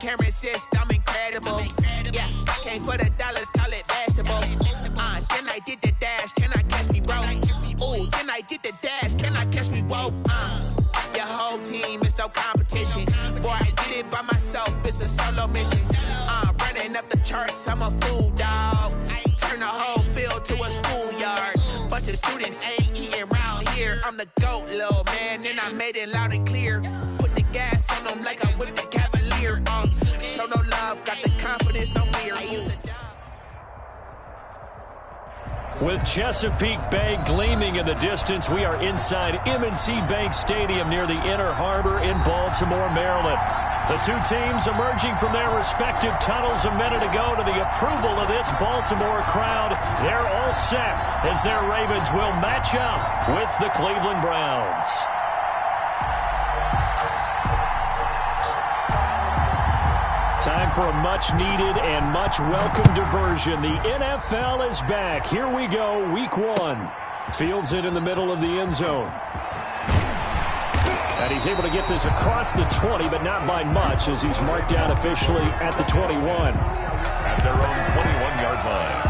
Camera assist, I'm incredible. Yeah, came for the dollars, call it basketball. Then I did the dash, can I catch me, bro? Ooh, then I did the dash, can I catch me, whoa? Your whole team is no competition. Boy, I did it by myself, it's a solo mission. Running up the charts, I'm a fool, dog. Turn the whole field to a schoolyard. Bunch of students ain't eating round here. I'm the GOAT, little man, and I made it loud and clear. Put the gas on them like I'm with the Cavalier. Show no love, got the confidence, no fear. With Chesapeake Bay gleaming in the distance, we are inside M&T Bank Stadium near the Inner Harbor in Baltimore, Maryland. The two teams emerging from their respective tunnels a minute ago to the approval of this Baltimore crowd. They're all set as their Ravens will match up with the Cleveland Browns. Time for a much-needed and much-welcome diversion. The NFL is back. Here we go, Week 1. Fields it in the middle of the end zone. And he's able to get this across the 20, but not by much, as he's marked down officially at the 21. At their own 21-yard line.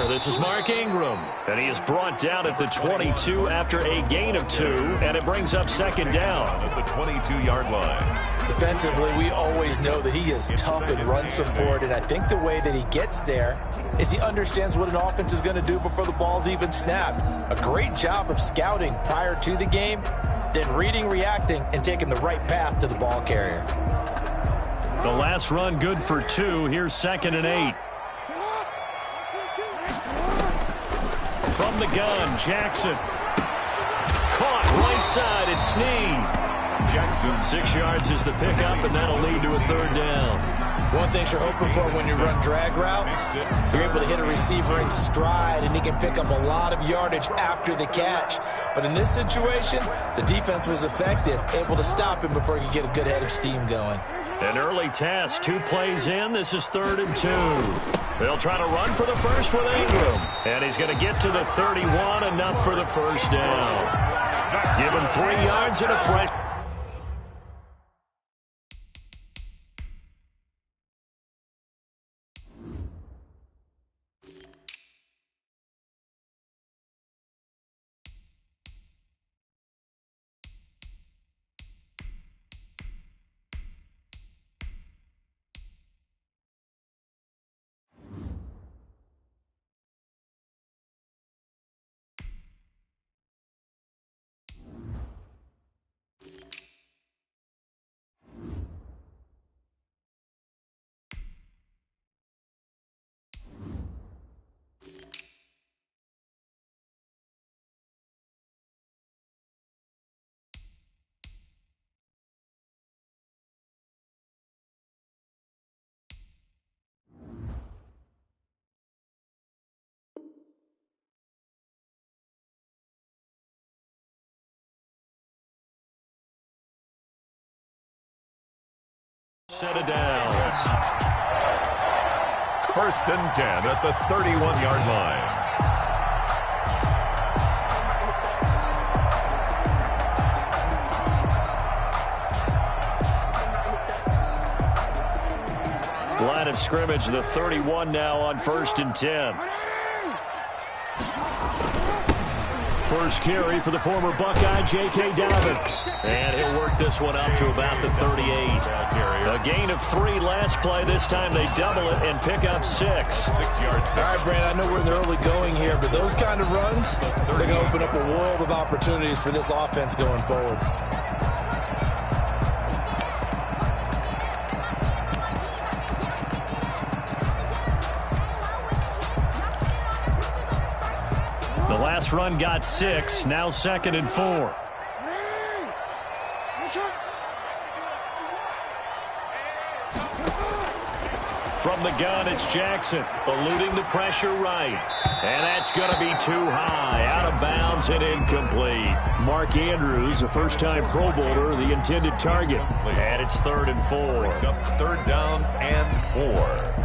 This is Mark Ingram, and he is brought down at the 22 after a gain of 2, and it brings up second down at the 22-yard line. Defensively, we always know that he is tough in run support, and I think the way that he gets there is he understands what an offense is going to do before the ball's even snapped. A great job of scouting prior to the game, then reading, reacting, and taking the right path to the ball carrier. The last run good for 2. Here's 2nd and 8. From the gun, Jackson. Caught right side, it's Snead. Jackson. 6 yards is the pickup, and that'll lead to a 3rd down. One thing you're hoping for when you run drag routes, you're able to hit a receiver in stride, and he can pick up a lot of yardage after the catch. But in this situation, the defense was effective, able to stop him before he could get a good head of steam going. An early test, 2 plays in. This is 3rd and 2. They'll try to run for the first with Ingram. And he's going to get to the 31, enough for the first down. Give him 3 yards and a fresh. Set of downs. 1st and 10 at the 31-yard line. Line of scrimmage, the 31 now on 1st and 10. First carry for the former Buckeye, J.K. Dobbins. And he'll work this one up to about the 38. A gain of 3 last play. This time they double it and pick up 6. 6 yards. All right, Brandon, I know we're in the early going here, but those kind of runs, they're going to open up a world of opportunities for this offense going forward. The last run got 6. Now 2nd and 4. From the gun, it's Jackson, eluding the pressure right. And that's going to be too high, out of bounds and incomplete. Mark Andrews, a first-time Pro Bowler, the intended target. And it's 3rd and 4. It's up 3rd down and 4.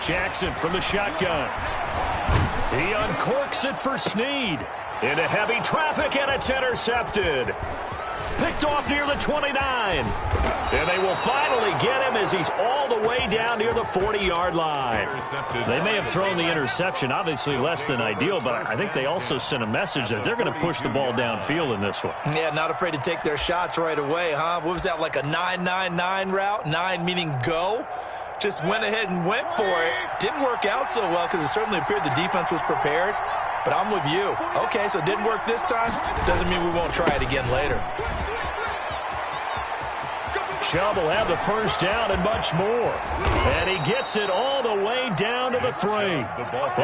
Jackson from the shotgun. He uncorks it for Snead. Into heavy traffic, and it's intercepted. Picked off near the 29. And they will finally get him as he's all the way down near the 40-yard line. They may have thrown the interception, obviously less than ideal, but I think they also sent a message that they're going to push the ball downfield in this one. Yeah, not afraid to take their shots right away, huh? What was that, like a 9-9-9 route? 9 meaning go? Just went ahead and went for it. Didn't work out so well because it certainly appeared the defense was prepared. But I'm with you. Okay, so it didn't work this time. Doesn't mean we won't try it again later. Chubb will have the first down and much more. And he gets it all the way down to the 3.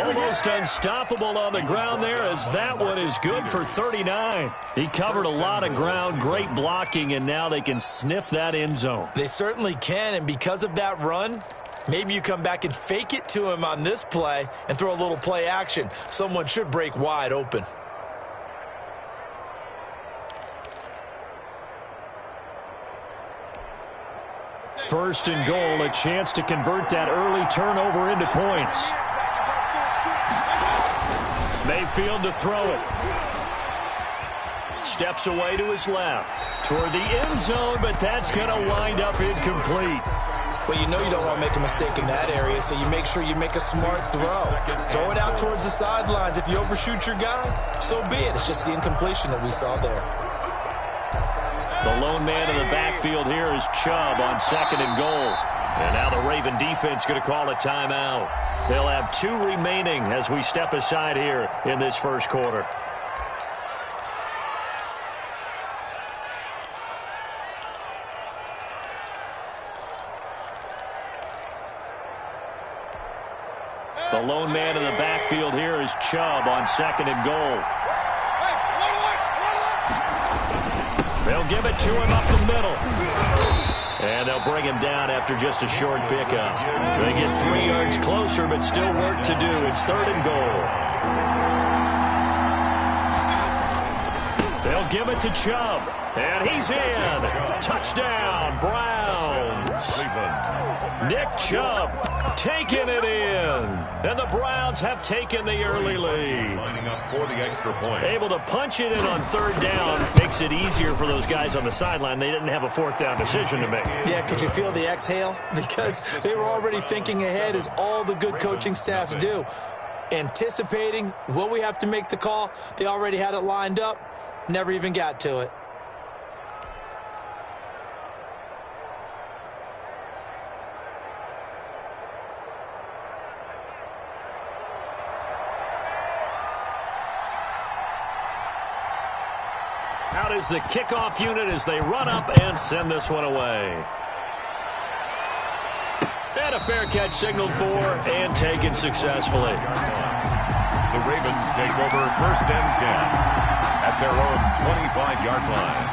Almost unstoppable on the ground there as that one is good for 39. He covered a lot of ground, great blocking, and now they can sniff that end zone. They certainly can, and because of that run, maybe you come back and fake it to him on this play and throw a little play action. Someone should break wide open. First and goal, a chance to convert that early turnover into points. Mayfield to throw it. Steps away to his left. Toward the end zone, but that's going to wind up incomplete. Well, you know you don't want to make a mistake in that area, so you make sure you make a smart throw. Throw it out towards the sidelines. If you overshoot your guy, so be it. It's just the incompletion that we saw there. The lone man in the backfield here is Chubb on 2nd and goal. And now the Raven defense going to call a timeout. They'll have 2 remaining as we step aside here in this first quarter. The lone man in the backfield here is Chubb on 2nd and goal. They'll give it to him up the middle. And they'll bring him down after just a short pickup. They get 3 yards closer, but still work to do. It's 3rd and goal. They'll give it to Chubb. And he's in. Touchdown, Browns. Nick Chubb taking it in. And the Browns have taken the early lead. Lining up for the extra point. Able to punch it in on 3rd down. Makes it easier for those guys on the sideline. They didn't have a 4th down decision to make. Yeah, could you feel the exhale? Because they were already thinking ahead, as all the good coaching staffs do. Anticipating, will we have to make the call? They already had it lined up. Never even got to it. Out is the kickoff unit as they run up and send this one away. And a fair catch signaled for and taken successfully. The Ravens take over 1st and 10 at their own 25-yard line.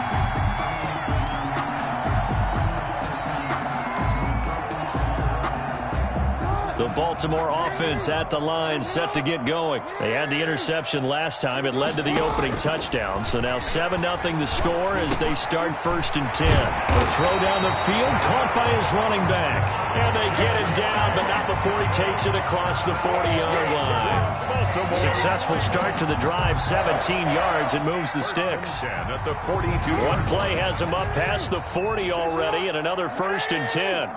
The Baltimore offense at the line, set to get going. They had the interception last time. It led to the opening touchdown. So now 7-0 the score as they start 1st and 10. The throw down the field, caught by his running back. And they get him down, but not before he takes it across the 40-yard line. Successful start to the drive, 17 yards, and moves the sticks. At the 42. One play has him up past the 40 already, and another 1st and 10.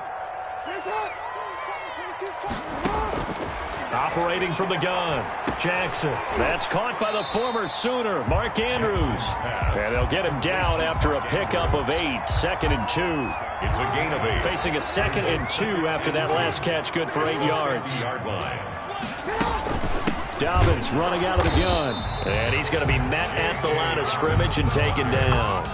Operating from the gun, Jackson. That's caught by the former Sooner, Mark Andrews. And they'll get him down after a pickup of 8, 2nd and 2. It's a gain of 8. Facing a 2nd and 2 after that last catch, good for 8 yards. Dobbins running out of the gun. And he's going to be met at the line of scrimmage and taken down.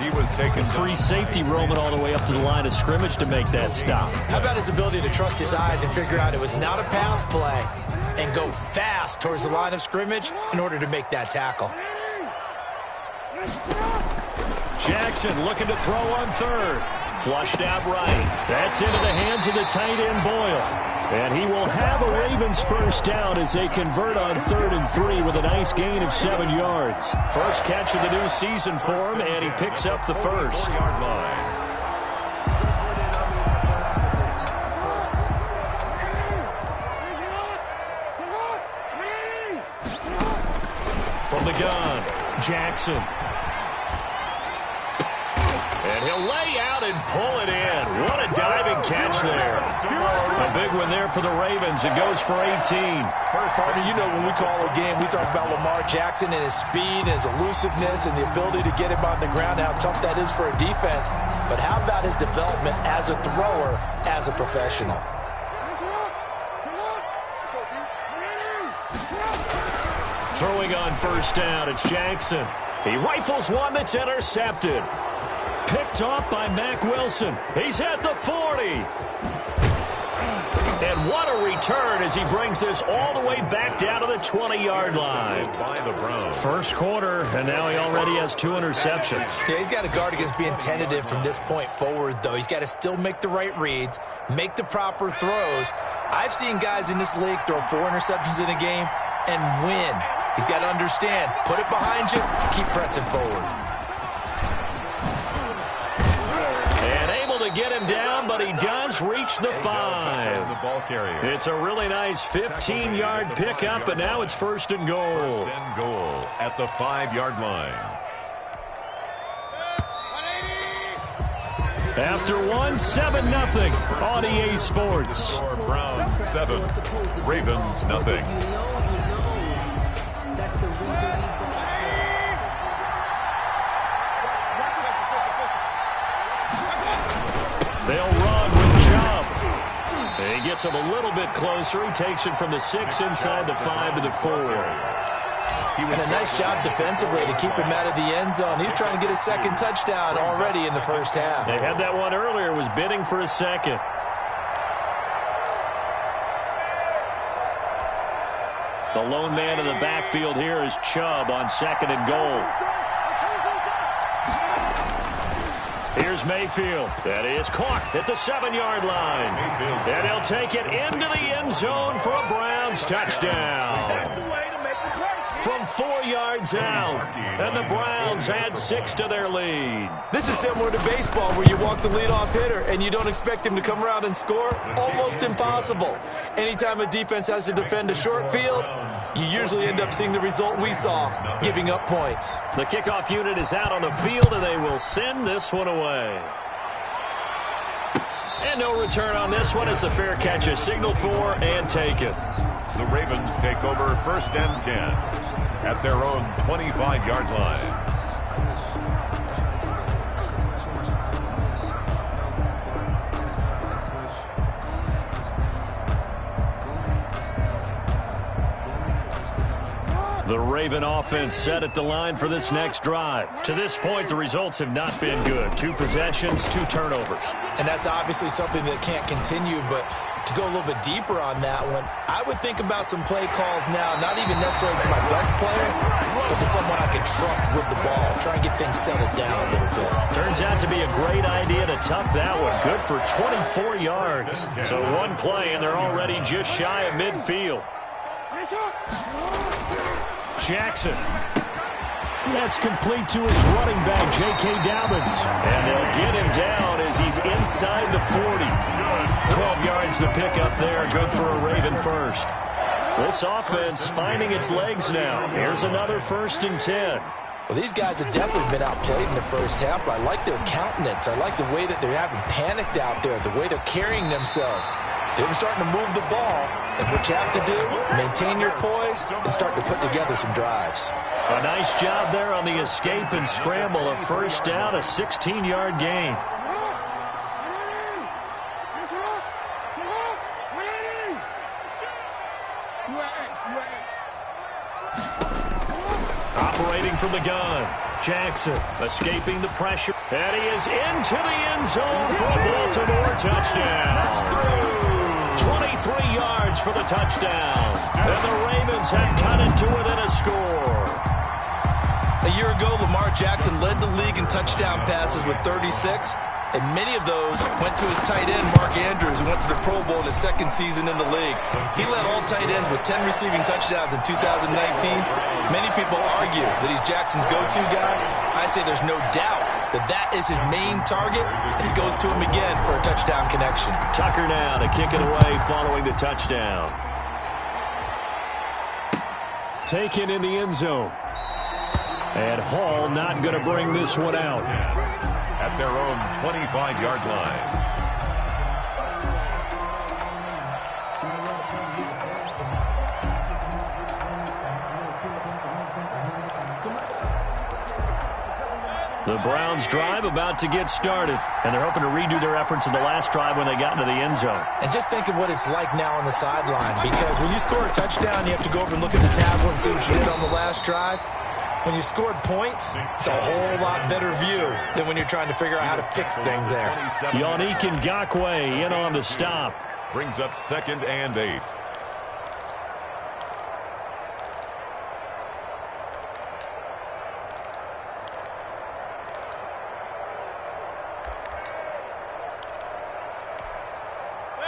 He was taken Free safety roaming all the way up to the line of scrimmage to make that stop. How about his ability to trust his eyes and figure out it was not a pass play and go fast towards the line of scrimmage in order to make that tackle. Jackson looking to throw on third. Flushed out right. That's into the hands of the tight end, Boyle. And he will have a Ravens first down as they convert on 3rd and 3 with a nice gain of 7 yards. First catch of the new season for him, and he picks up the first. From the gun, Jackson. And he'll lay out and pull it in. What a diving catch there. A big one there for the Ravens. It goes for 18. Partner, you know when we call a game, we talk about Lamar Jackson and his speed, his elusiveness, and the ability to get him on the ground, how tough that is for a defense. But how about his development as a thrower, as a professional? Throwing on first down, it's Jackson. He rifles one that's intercepted. Picked off by Mack Wilson. He's at the 40. And what a return as he brings this all the way back down to the 20-yard line. First quarter, and now he already has 2 interceptions. Yeah, he's got to guard against being tentative from this point forward, though. He's got to still make the right reads, make the proper throws. I've seen guys in this league throw 4 interceptions in a game and win. He's got to understand, put it behind you, keep pressing forward. Get him down, but he does reach the 5. It's a really nice 15-yard pickup, and now it's 1st and goal. 1st and goal at the 5-yard line. After 1, 7-0 on EA Sports. Browns 7, Ravens nothing. They'll run with Chubb. He gets him a little bit closer. He takes it from the 6 inside the 5 to the 4. And a nice job defensively to keep him out of the end zone. He's trying to get a 2nd touchdown already in the first half. They had that one earlier. Was bidding for a 2nd. The lone man in the backfield here is Chubb on 2nd and goal. Here's Mayfield. That is caught at the 7-yard line. And he'll take it into the end zone for a Browns touchdown. From 4 yards out. And the Browns add 6 to their lead. This is similar to baseball where you walk the leadoff hitter and you don't expect him to come around and score. Almost impossible. Anytime a defense has to defend a short field, you usually end up seeing the result we saw, giving up points. The kickoff unit is out on the field, and they will send this one away. And no return on this one as the fair catch is signaled for and taken. The Ravens take over 1st and 10 at their own 25-yard line. The Raven offense set at the line for this next drive. To this point, the results have not been good. 2 possessions, 2 turnovers. And that's obviously something that can't continue, but to go a little bit deeper on that one, I would think about some play calls now, not even necessarily to my best player, but to someone I can trust with the ball. Try and get things settled down a little bit. Turns out to be a great idea to tuck that one. Good for 24 yards. So 1 play, and they're already just shy of midfield. Jackson. That's complete to his running back, J.K. Dobbins. And they'll get him down as he's inside the 40. 12 yards to pick up there. Good for a Raven first. This offense finding its legs now. Here's another 1st and 10. Well, these guys have definitely been outplayed in the first half, but I like their countenance. I like the way that they're having panicked out there, the way they're carrying themselves. They're starting to move the ball, and what you have to do, maintain your poise and start to put together some drives. A nice job there on the escape and scramble. A first down, a 16-yard gain. Operating from the gun, Jackson escaping the pressure. And he is into the end zone for a Baltimore touchdown. 23 yards for the touchdown. And the Ravens have cut it to within a score. A year ago, Lamar Jackson led the league in touchdown passes with 36. And many of those went to his tight end, Mark Andrews, who went to the Pro Bowl in his second season in the league. He led all tight ends with 10 receiving touchdowns in 2019. Many people argue that he's Jackson's go-to guy. I say there's no doubt that that is his main target, and he goes to him again for a touchdown connection. Tucker now to kick it away following the touchdown. Taken in the end zone. And Hall not going to bring this one out. At their own 25-yard line. The Browns drive about to get started, and they're hoping to redo their efforts in the last drive when they got into the end zone. And just think of what it's like now on the sideline, because when you score a touchdown, you have to go over and look at the tablet and see what you did on the last drive. When you scored points, it's a whole lot better view than when you're trying to figure out how to fix things there. Yannick Ngakoue in on the stop. Brings up 2nd and 8.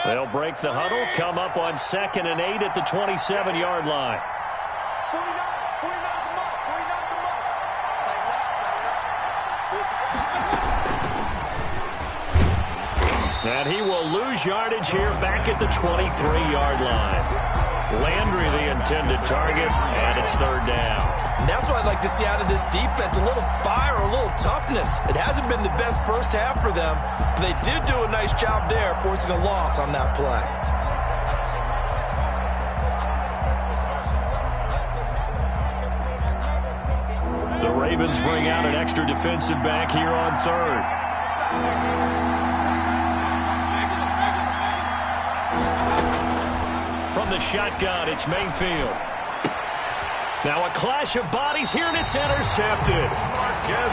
They'll break the huddle, come up on 2nd and 8 at the 27-yard line. And he will lose yardage here back at the 23-yard line. Landry the intended target, and it's 3rd down. And that's what I'd like to see out of this defense, a little fire, a little toughness. It hasn't been the best first half for them, but they did do a nice job there, forcing a loss on that play. The Ravens bring out an extra defensive back here on 3rd. From the shotgun, it's Mayfield. Now a clash of bodies here, and it's intercepted.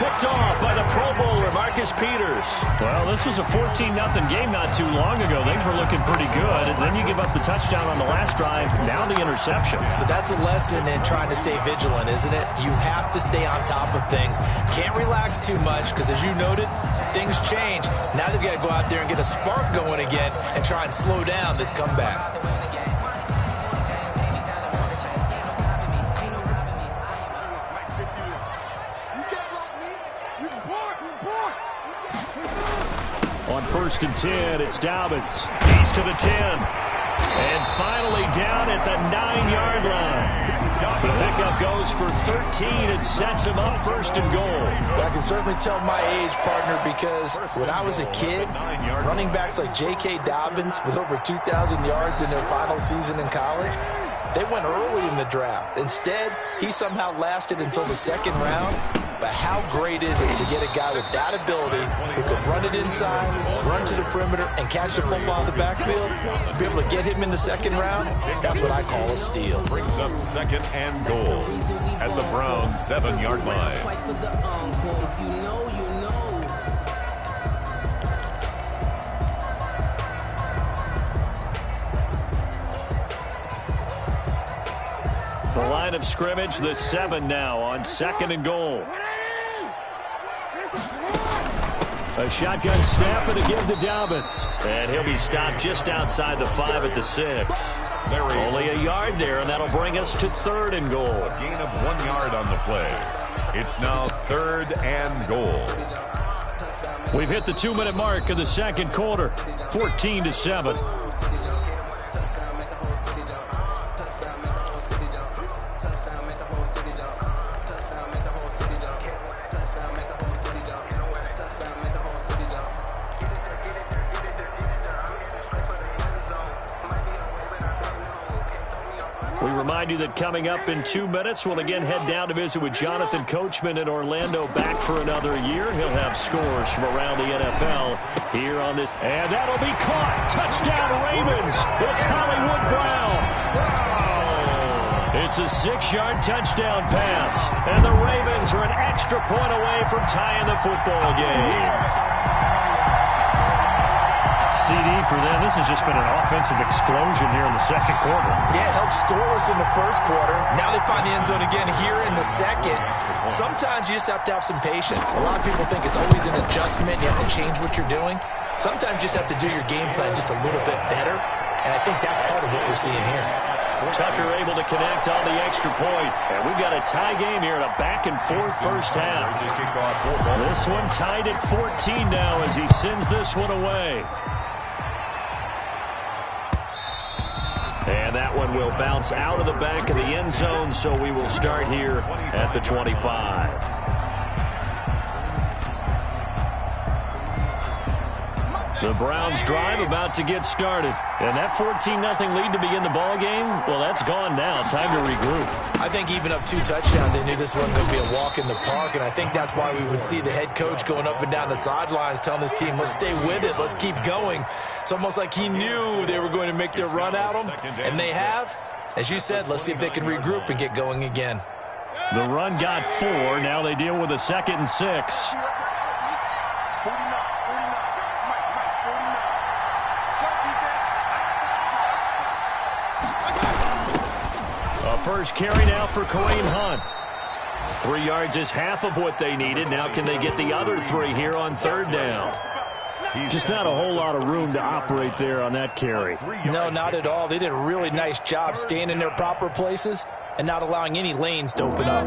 Picked off by the Pro Bowler, Marcus Peters. Well, this was a 14-0 game not too long ago. Things were looking pretty good, and then you give up the touchdown on the last drive, now the interception. So that's a lesson in trying to stay vigilant, isn't it? You have to stay on top of things. Can't relax too much, because as you noted, things change. Now they've got to go out there and get a spark going again and try and slow down this comeback. On 1st and 10, it's Dobbins. He's to the 10. And finally down at the 9-yard line. The pickup goes for 13 and sets him up 1st and goal. I can certainly tell my age, partner, because when I was a kid, running backs like J.K. Dobbins with over 2,000 yards in their final season in college, they went early in the draft. Instead, he somehow lasted until the 2nd round. But how great is it to get a guy with that ability who can run it inside, run to the perimeter, and catch the football in the backfield? To be able to get him in the 2nd round, that's what I call a steal. Brings up 2nd and goal at the Browns' 7-yard line. The line of scrimmage, the 7 now on 2nd and goal. A shotgun snap and a give to Dobbins. And he'll be stopped just outside the 5 at the 6. Only a yard there, and that'll bring us to 3rd and goal. A gain of 1 yard on the play. It's now 3rd and goal. We've hit the 2-minute mark of the 2nd quarter. 14-7. Remind you that coming up in 2 minutes, we'll again head down to visit with Jonathan Coachman in Orlando, back for another year. He'll have scores from around the NFL here on this. And that'll be caught. Touchdown Ravens. It's Hollywood Brown. It's a 6-yard touchdown pass. And the Ravens are an extra point away from tying the football game. CD for them. This has just been an offensive explosion here in the second quarter. Yeah, held scoreless in the first quarter. Now they find the end zone again here in the second. Sometimes you just have to have some patience. A lot of people think it's always an adjustment. You have to change what you're doing. Sometimes you just have to do your game plan just a little bit better. And I think that's part of what we're seeing here. Tucker able to connect on the extra point. And we've got a tie game here in a back-and-forth first half. This one tied at 14 now as he sends this one away. And that one will bounce out of the back of the end zone, so we will start here at the 25. The Browns drive about to get started. And that 14-0 lead to begin the ball game, well, that's gone now. Time to regroup. I think even up 2 touchdowns, they knew this wasn't going to be a walk in the park, and I think that's why we would see the head coach going up and down the sidelines telling his team, let's stay with it, let's keep going. It's almost like he knew they were going to make their run at him, and they have. As you said, let's see if they can regroup and get going again. The run got 4. Now they deal with a 2nd and 6. First carry now for Kareem Hunt. 3 yards is half of what they needed. Now can they get the other 3 here on 3rd down? Just not a whole lot of room to operate there on that carry. No, not at all. They did a really nice job staying in their proper places and not allowing any lanes to open up.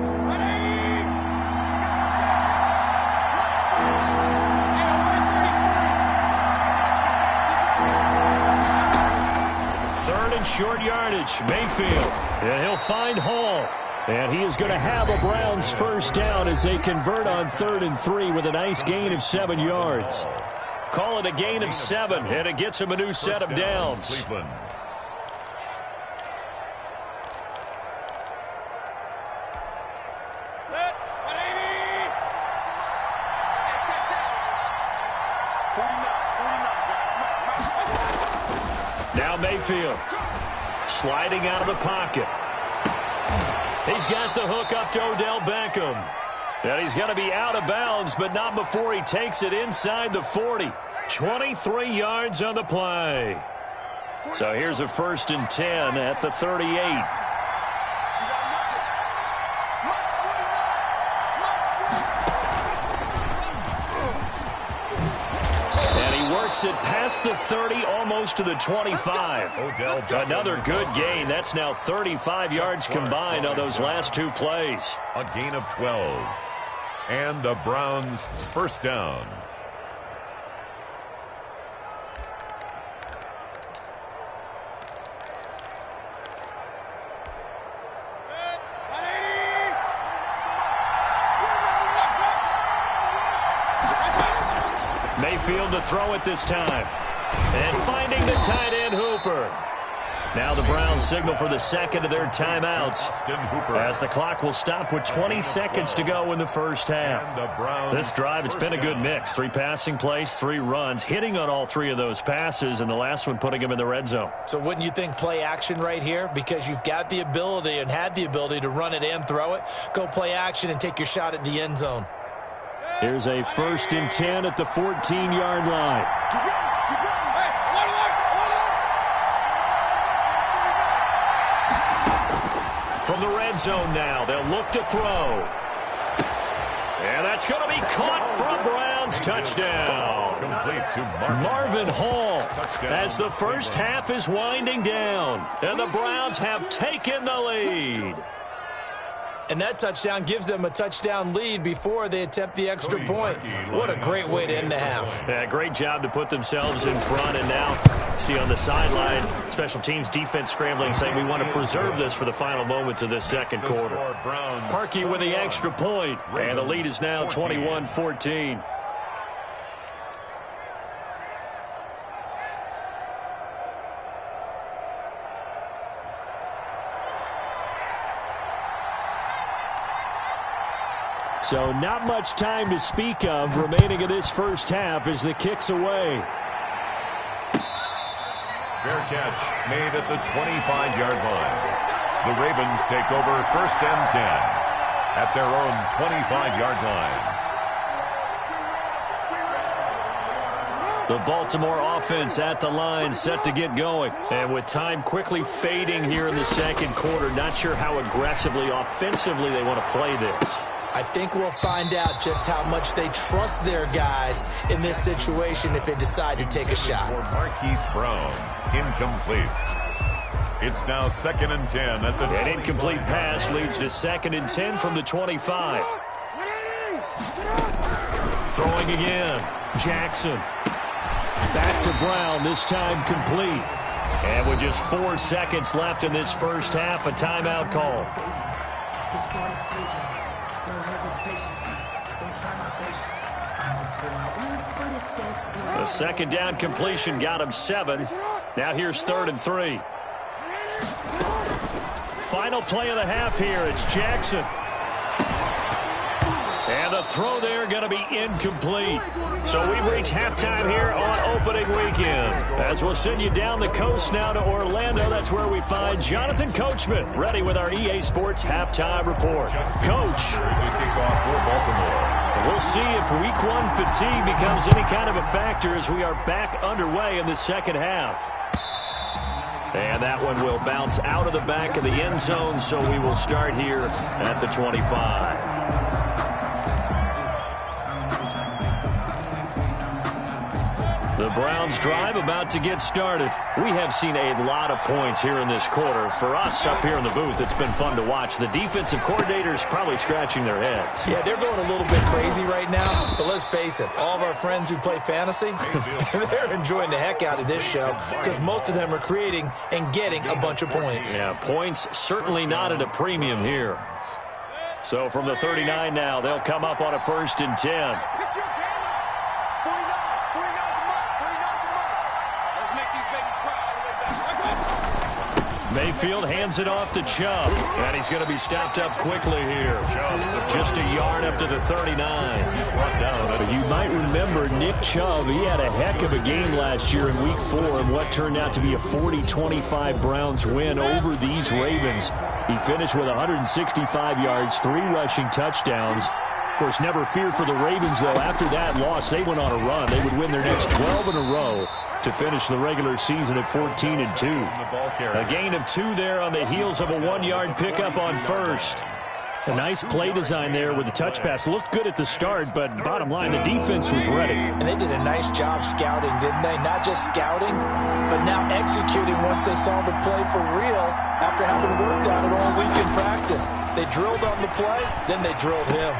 Short yardage, Mayfield, and he'll find Hall. And he is going to have a Browns first down as they convert on 3rd and 3 with a nice gain of 7 yards. Call it a gain of 7, and it gets him a new set of downs. Now Mayfield. Sliding out of the pocket. He's got the hook up to Odell Beckham. And he's going to be out of bounds, but not before he takes it inside the 40. 23 yards on the play. So here's a 1st and 10 at the 38. It past the 30, almost to the 25. Another good gain. That's now 35 yards combined on those last 2 plays. A gain of 12. And the Browns first down. Mayfield to throw it this time. And finding the tight end, Hooper. Now the Browns signal for the 2nd of their timeouts as the clock will stop with 20 seconds to go in the first half. This drive, it's been a good mix. 3 passing plays, 3 runs, hitting on all 3 of those passes, and the last one putting him in the red zone. So wouldn't you think play action right here? Because you've got the ability and had the ability to run it and throw it. Go play action and take your shot at the end zone. Here's a 1st and 10 at the 14-yard line. From the red zone now, they'll look to throw. And that's going to be caught for a Browns touchdown. Complete to Marvin Hall as the first half is winding down. And the Browns have taken the lead. And that touchdown gives them a touchdown lead before they attempt the extra point. What a great way to end the half. Yeah, great job to put themselves in front. And now, see on the sideline, special teams defense scrambling, saying we want to preserve this for the final moments of this second quarter. Parkey with the extra point, and the lead is now 21-14. So not much time to speak of remaining in this first half as the kick's away. Fair catch made at the 25-yard line. The Ravens take over 1st and 10 at their own 25-yard line. The Baltimore offense at the line, set to get going. And with time quickly fading here in the second quarter, not sure how aggressively, offensively they want to play this. I think we'll find out just how much they trust their guys in this situation if they decide to take a shot. For Marquise Brown, incomplete. It's now 2nd and 10 at the An incomplete pass leads to 2nd and 10 from the 25. Throwing again. Jackson. Back to Brown, this time complete. And with just 4 seconds left in this first half, a timeout call. The second down completion got him 7. Now here's 3rd and 3. Final play of the half here. It's Jackson. And the throw there going to be incomplete. So we've reached halftime here on opening weekend. As we'll send you down the coast now to Orlando, that's where we find Jonathan Coachman, ready with our EA Sports halftime report. Coach. We'll see if week 1 fatigue becomes any kind of a factor as we are back underway in the second half. And that one will bounce out of the back of the end zone, so we will start here at the 25. The Browns drive about to get started. We have seen a lot of points here in this quarter. For us up here in the booth, it's been fun to watch. The defensive coordinators probably scratching their heads. Yeah, they're going a little bit crazy right now. But let's face it, all of our friends who play fantasy, they're enjoying the heck out of this show because most of them are creating and getting a bunch of points. Yeah, points certainly not at a premium here. So from the 39 now, they'll come up on a 1st and 10. Mayfield hands it off to Chubb, and he's going to be stopped up quickly here. Just a yard up to the 39. But you might remember Nick Chubb, he had a heck of a game last year in Week 4 in what turned out to be a 40-25 Browns win over these Ravens. He finished with 165 yards, 3 rushing touchdowns. Of course, never fear for the Ravens, though. After that loss, they went on a run. They would win their next 12 in a row to finish the regular season at 14-2. A gain of 2 there on the heels of a 1-yard pickup on 1st. A nice play design there with the touch pass. Looked good at the start, but bottom line, the defense was ready. And they did a nice job scouting, didn't they? Not just scouting, but now executing once they saw the play for real after having worked on it all week in practice. They drilled on the play, then they drilled him.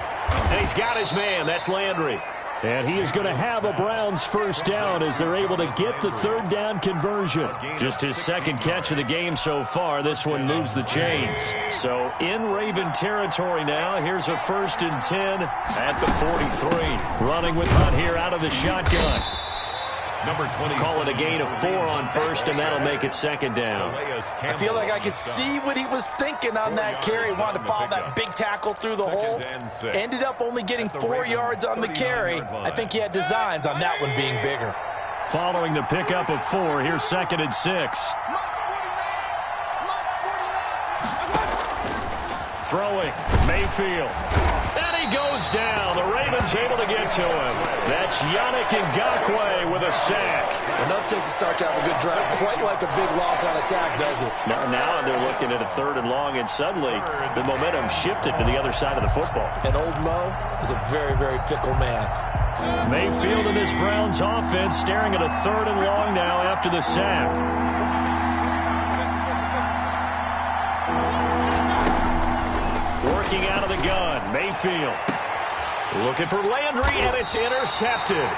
And he's got his man. That's Landry. And he is going to have a Browns first down as they're able to get the 3rd down conversion. Just his 2nd catch of the game so far. This one moves the chains. So in Raven territory now. Here's a 1st and 10 at the 43. Running with Hunt here out of the shotgun. Number 20. Call it a gain of 4 on 1st, and that'll make it 2nd down. I feel like I could see what he was thinking on that carry. Wanted to follow that big tackle through the hole. Ended up only getting 4 yards on the carry. I think he had designs on that one being bigger. Following the pickup of 4, here's 2nd and 6. Throwing, Mayfield. And he goes down. The Ravens able to get to him. That's Yannick Ngakoue with a sack. Enough takes a start to have a good drive. Quite like a big loss on a sack, does it? Now they're looking at a 3rd and long, and suddenly the momentum shifted to the other side of the football. And old Mo is a very, very fickle man. Mayfield in this Browns offense staring at a 3rd and long now after the sack. Working out of the gun, Mayfield. Looking for Landry, and it's intercepted.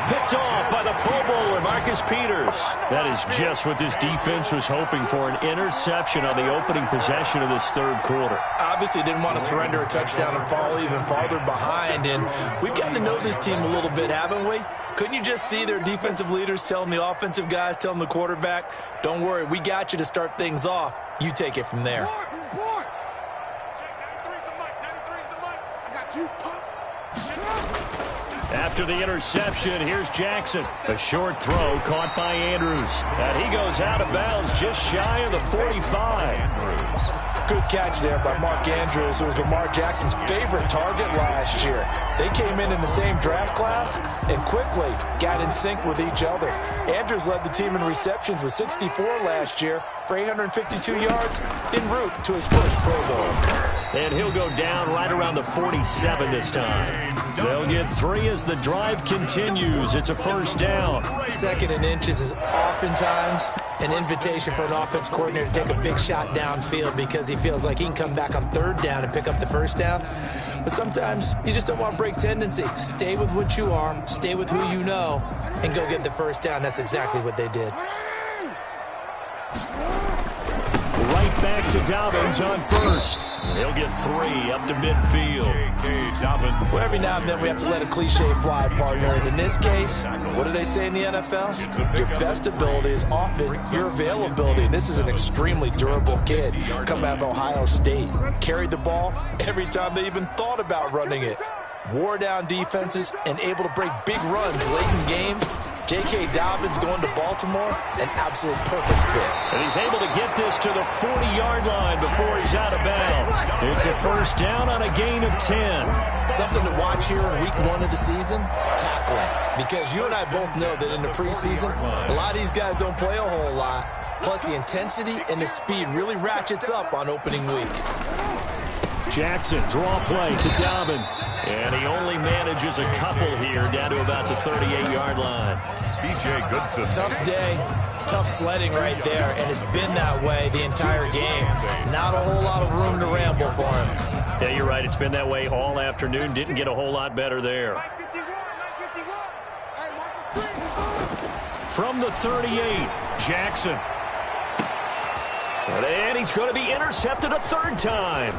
Picked off by the Pro Bowler, Marcus Peters. That is just what this defense was hoping for, an interception on the opening possession of this 3rd quarter. Obviously didn't want to surrender a touchdown and fall even farther behind, and we've gotten to know this team a little bit, haven't we? Couldn't you just see their defensive leaders telling the offensive guys, telling the quarterback, don't worry, we got you to start things off. You take it from there. After the interception, here's Jackson. A short throw caught by Andrews. And he goes out of bounds just shy of the 45. Good catch there by Mark Andrews, who was Lamar Jackson's favorite target last year. They came in the same draft class and quickly got in sync with each other. Andrews led the team in receptions with 64 last year for 852 yards en route to his first Pro Bowl. And he'll go down right around the 47 this time. They'll get 3 as the drive continues. It's a first down. 2nd and inches is oftentimes an invitation for an offense coordinator to take a big shot downfield because he feels like he can come back on 3rd down and pick up the first down. But sometimes you just don't want to break tendency. Stay with what you are, stay with who you know, and go get the first down. That's exactly what they did. Right back to Dobbins on first. He'll get 3 up to midfield. Well, every now and then we have to let a cliche fly, partner. And in this case, what do they say in the NFL? Your best ability is often your availability. And this is an extremely durable kid coming out of Ohio State. Carried the ball every time they even thought about running it. Wore down defenses and able to break big runs late in games. J.K. Dobbins going to Baltimore, an absolute perfect fit. And he's able to get this to the 40-yard line before he's out of bounds. It's a first down on a gain of 10. Something to watch here in week 1 of the season, tackling. Because you and I both know that in the preseason, a lot of these guys don't play a whole lot. Plus, the intensity and the speed really ratchets up on opening week. Jackson, draw play to Dobbins. And he only manages a couple here down to about the 38-yard line. B.J. Goodson. Tough day, tough sledding right there, and it's been that way the entire game. Not a whole lot of room to ramble for him. Yeah, you're right. It's been that way all afternoon. Didn't get a whole lot better there. From the 38, Jackson. And he's going to be intercepted a 3rd time.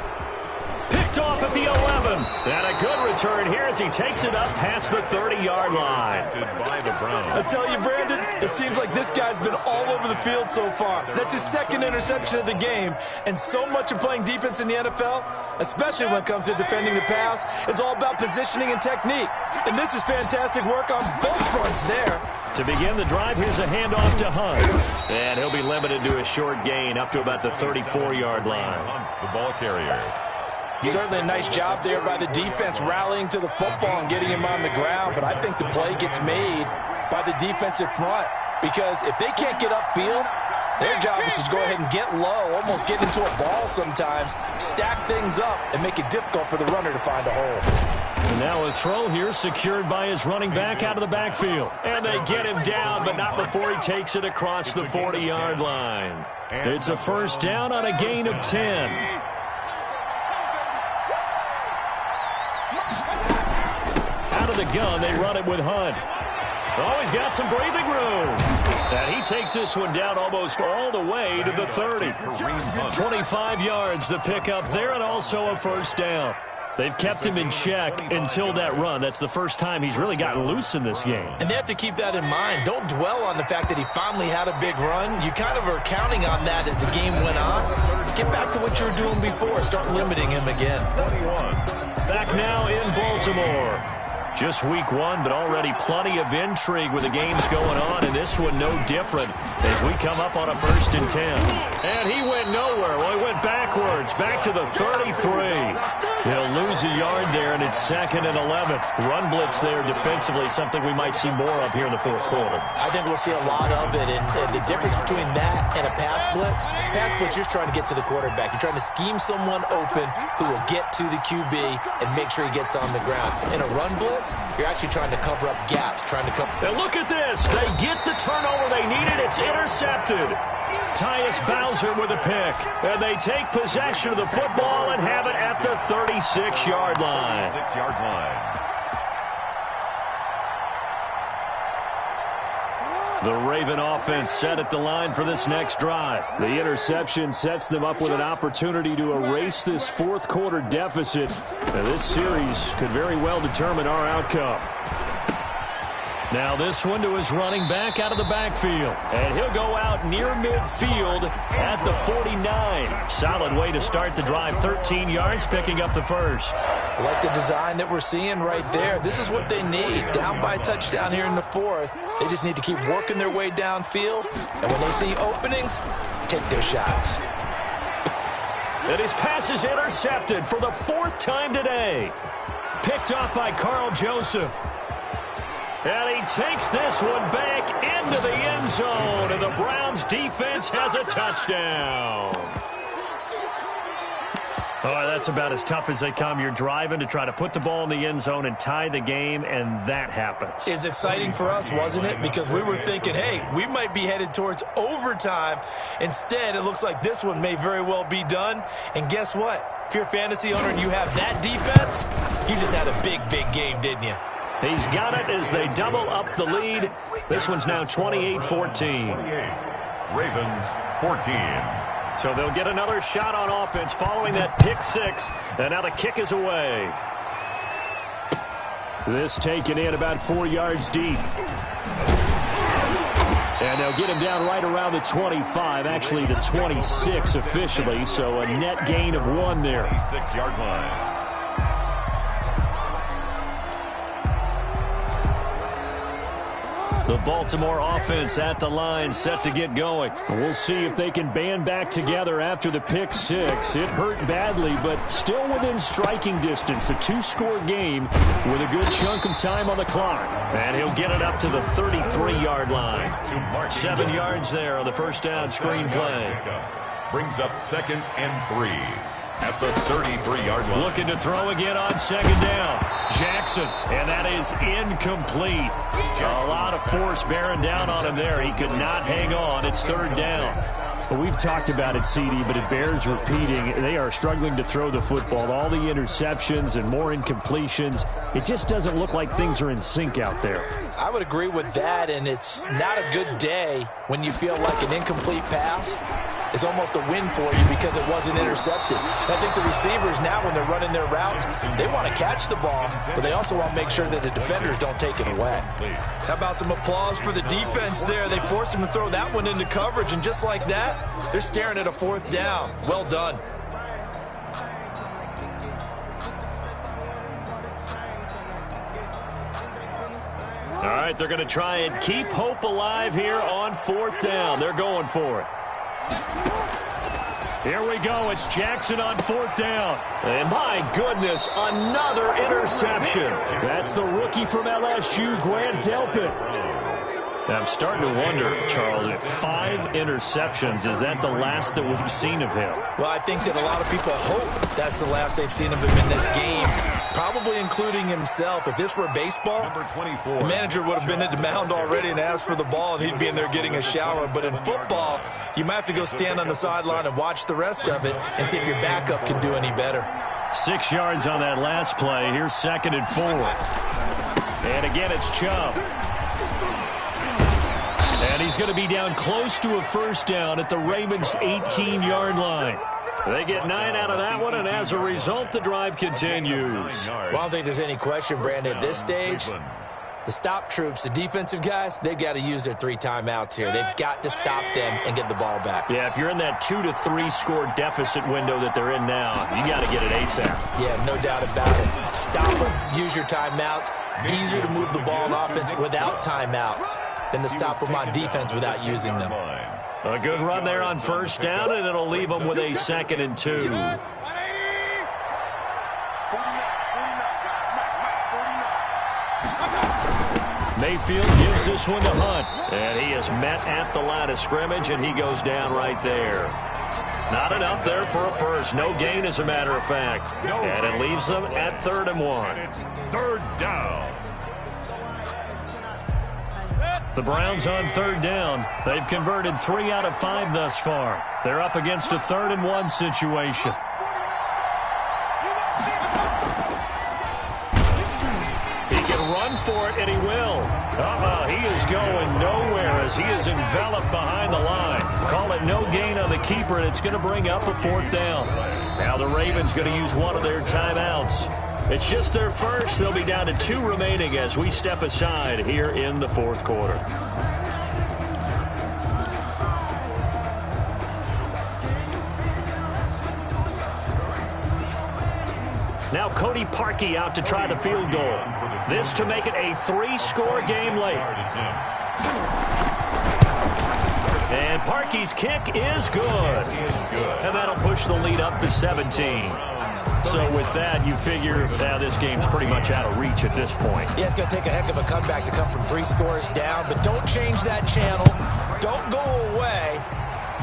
Picked off at the 11. And a good return here as he takes it up past the 30-yard line. I tell you, Brandon, it seems like this guy's been all over the field so far. That's his 2nd interception of the game. And so much of playing defense in the NFL, especially when it comes to defending the pass, is all about positioning and technique. And this is fantastic work on both fronts there. To begin the drive, here's a handoff to Hunt. And he'll be limited to a short gain up to about the 34-yard line. The ball carrier. Certainly a nice job there by the defense rallying to the football and getting him on the ground, but I think the play gets made by the defensive front because if they can't get upfield, their job is to go ahead and get low, almost get into a ball sometimes, stack things up, and make it difficult for the runner to find a hole. And now a throw here secured by his running back out of the backfield. And they get him down, but not before he takes it across the 40-yard line. It's a first down on a gain of 10. Out of the gun, they run it with Hunt. Oh, he's got some breathing room. And he takes this one down almost all the way to the 30. 25 yards to pick up there and also a first down. They've kept him in check until that run. That's the first time he's really gotten loose in this game. And they have to keep that in mind. Don't dwell on the fact that he finally had a big run. You kind of are counting on that as the game went on. Get back to what you were doing before. Start limiting him again. Back now in Baltimore. Just week 1, but already plenty of intrigue with the games going on, and this one no different as we come up on a 1st and 10. And he went nowhere. Well, he went backwards, back to the 33. He'll lose a yard there, and it's 2nd and 11. Run blitz there defensively, something we might see more of here in the 4th quarter. I think we'll see a lot of it, and the difference between that and a pass blitz, you're trying to get to the quarterback. You're trying to scheme someone open who will get to the QB and make sure he gets on the ground. In a run blitz, you're actually trying to cover up gaps, trying to cover. And look at this. They get the turnover they needed. It's intercepted. Tyus Bowser with a pick. And they take possession of the football and have it at the 36-yard line. 36-yard line. The Raven offense set at the line for this next drive. The interception sets them up with an opportunity to erase this 4th quarter deficit. And this series could very well determine our outcome. Now this one to his running back out of the backfield. And he'll go out near midfield at the 49. Solid way to start the drive. 13 yards, picking up the first. I like the design that we're seeing right there. This is what they need. Down by a touchdown here in the 4th. They just need to keep working their way downfield. And when they see openings, take their shots. And his pass is intercepted for the 4th time today. Picked off by Carl Joseph. And he takes this one back into the end zone. And the Browns defense has a touchdown. Oh, that's about as tough as they come. You're driving to try to put the ball in the end zone and tie the game, and that happens. It's exciting for us, wasn't it? Because we were thinking, hey, we might be headed towards overtime. Instead, it looks like this one may very well be done. And guess what? If you're a fantasy owner and you have that defense, you just had a big, big game, didn't you? He's got it as they double up the lead. This one's now 28-14. Ravens 14. So they'll get another shot on offense following that pick six. And now the kick is away. This taken in about 4 yards deep. And they'll get him down right around the 25, actually the 26 officially. So a net gain of 1 there. 26-yard line. The Baltimore offense at the line, set to get going. We'll see if they can band back together after the pick six. It hurt badly, but still within striking distance. A 2-score game with a good chunk of time on the clock. And he'll get it up to the 33-yard line. 7 yards there on the first down screen play. Brings up 2nd and 3. At the 33-yard line. Looking to throw again on 2nd down. Jackson, and that is incomplete. A lot of force bearing down on him there. He could not hang on. It's 3rd down. Well, we've talked about it, CD, but it bears repeating. They are struggling to throw the football. All the interceptions and more incompletions. It just doesn't look like things are in sync out there. I would agree with that, and it's not a good day when you feel like an incomplete pass is almost a win for you because it wasn't intercepted. I think the receivers now, when they're running their routes, they want to catch the ball, but they also want to make sure that the defenders don't take it away. How about some applause for the defense there? They forced him to throw that one into coverage, and just like that, they're staring at a 4th down. Well done. All right, they're going to try and keep hope alive here on 4th down. They're going for it. Here we go. It's Jackson on 4th down. And my goodness, another interception. That's the rookie from LSU, Grant Delpit. I'm starting to wonder, Charles, if 5 interceptions, is that the last that we've seen of him? Well, I think that a lot of people hope that's the last they've seen of him in this game, probably including himself. If this were baseball, the manager would have been at the mound already and asked for the ball, and he'd be in there getting a shower. But in football, you might have to go stand on the sideline and watch the rest of it and see if your backup can do any better. 6 yards on that last play. Here's 2nd and 4. And again, it's Chubb. And he's going to be down close to a 1st down at the Ravens' 18-yard line. They get 9 out of that one, and as a result, the drive continues. Well, I don't think there's any question, Brandon, at this stage. The stop troops, the defensive guys, they've got to use their 3 timeouts here. They've got to stop them and get the ball back. Yeah, if you're in that 2 to 3 score deficit window that they're in now, you got to get it ASAP. Yeah, no doubt about it. Stop them, use your timeouts. Easier to move the ball on offense without timeouts than to stop them on defense without using them. A good run there on 1st down, and it'll leave them with a 2nd and 2. Mayfield gives this one to Hunt, and he is met at the line of scrimmage, and he goes down right there. Not enough there for a first. No gain, as a matter of fact. And it leaves them at 3rd and 1. It's 3rd down. The Browns on 3rd down. They've converted 3 out of 5 thus far. They're up against a 3rd and 1 situation. He can run for it, and he will. He is going nowhere as he is enveloped behind the line. Call it no gain on the keeper, and it's going to bring up a 4th down. Now the Ravens going to use one of their timeouts. It's just their first. They'll be down to 2 remaining as we step aside here in the 4th quarter. Now Cody Parkey out to try the field goal. This to make it a 3-score game late. And Parkey's kick is good. And that'll push the lead up to 17. So with that, you figure this game's pretty much out of reach at this point. Yeah, it's going to take a heck of a comeback to come from 3 scores down, but don't change that channel. Don't go away.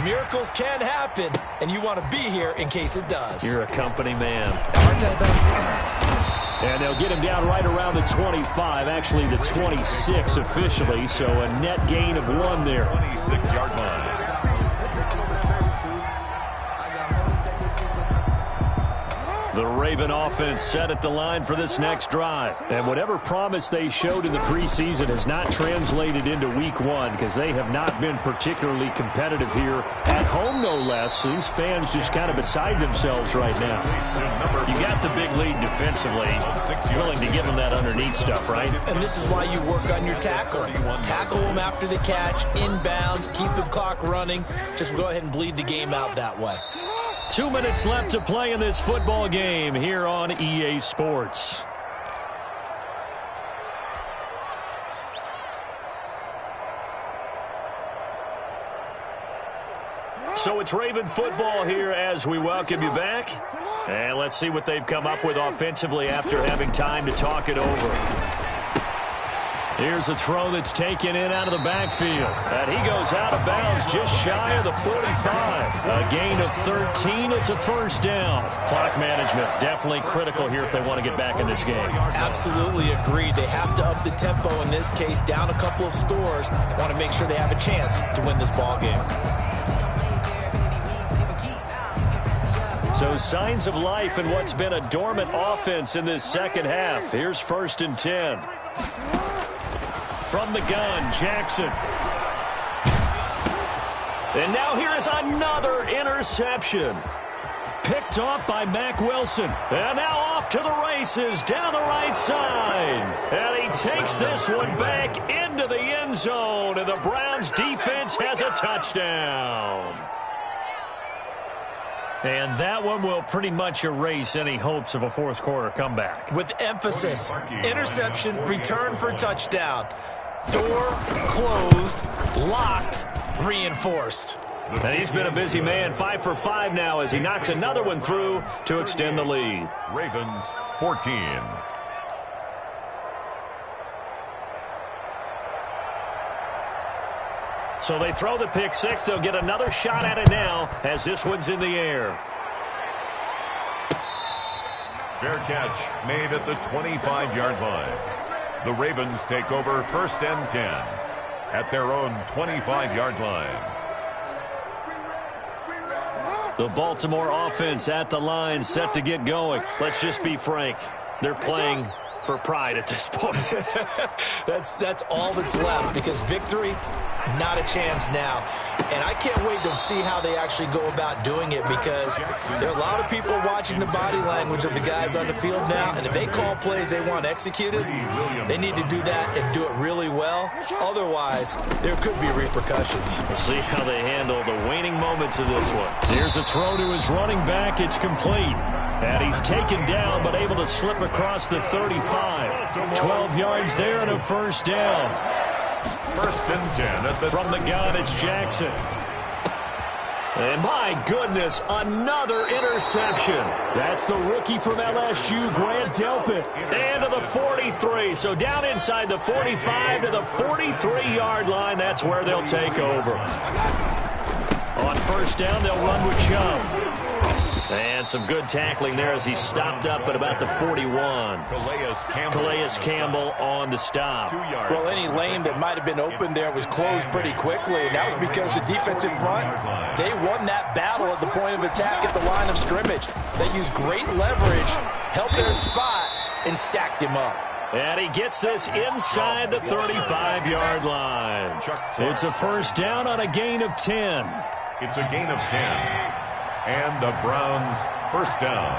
Miracles can happen, and you want to be here in case it does. You're a company man. And they'll get him down right around the 25, actually the 26 officially, so a net gain of 1 there. 26-yard line. The Raven offense set at the line for this next drive. And whatever promise they showed in the preseason has not translated into week 1 because they have not been particularly competitive here at home, no less. These fans just kind of beside themselves right now. You got the big lead defensively. Willing to give them that underneath stuff, right? And this is why you work on your tackling. Tackle them after the catch, inbounds, keep the clock running. Just go ahead and bleed the game out that way. 2 minutes left to play in this football game here on EA Sports. So it's Raven football here as we welcome you back. And let's see what they've come up with offensively after having time to talk it over. Here's a throw that's taken in out of the backfield. And he goes out of bounds just shy of the 45. A gain of 13. It's a first down. Clock management definitely critical here if they want to get back in this game. Absolutely agreed. They have to up the tempo in this case, down a couple of scores. Want to make sure they have a chance to win this ball game. So signs of life in what's been a dormant offense in this second half. Here's 1st and 10. From the gun, Jackson. And now here is another interception. Picked off by Mack Wilson. And now off to the races down the right side. And he takes this one back into the end zone. And the Browns defense has a touchdown. And that one will pretty much erase any hopes of a fourth quarter comeback. With emphasis, interception, return for touchdown. Door closed, locked, reinforced. And he's been a busy man, 5 for 5 now as he knocks another one through to extend the lead. Ravens 14. So they throw the pick 6. They'll get another shot at it now as this one's in the air. Fair catch made at the 25-yard line. The Ravens take over 1st and 10 at their own 25-yard line. The Baltimore offense at the line, set to get going. Let's just be frank. They're playing for pride at this point. That's all that's left because victory, not a chance now. And I can't wait to see how they actually go about doing it because there are a lot of people watching the body language of the guys on the field now. And if they call plays they want executed, they need to do that and do it really well. Otherwise, there could be repercussions. We'll see how they handle the waning moments of this one. Here's a throw to his running back. It's complete. And he's taken down but able to slip across the 35. 12 yards there and a first down. 1st and 10 at the from the gun, it's Jackson. And my goodness, another interception. That's the rookie from LSU, Grant Delpit. And to the 43. So down inside the 45 to the 43-yard line. That's where they'll take over. On first down, they'll run with Chubb. And some good tackling there as he stopped up at about the 41. Calais Campbell on the stop. Well, any lane that might have been open there was closed pretty quickly, and that was because the defensive front, they won that battle at the point of attack at the line of scrimmage. They used great leverage, held their spot, and stacked him up. And he gets this inside the 35-yard line. It's a first down on a gain of 10. It's a gain of 10. And the Browns first down.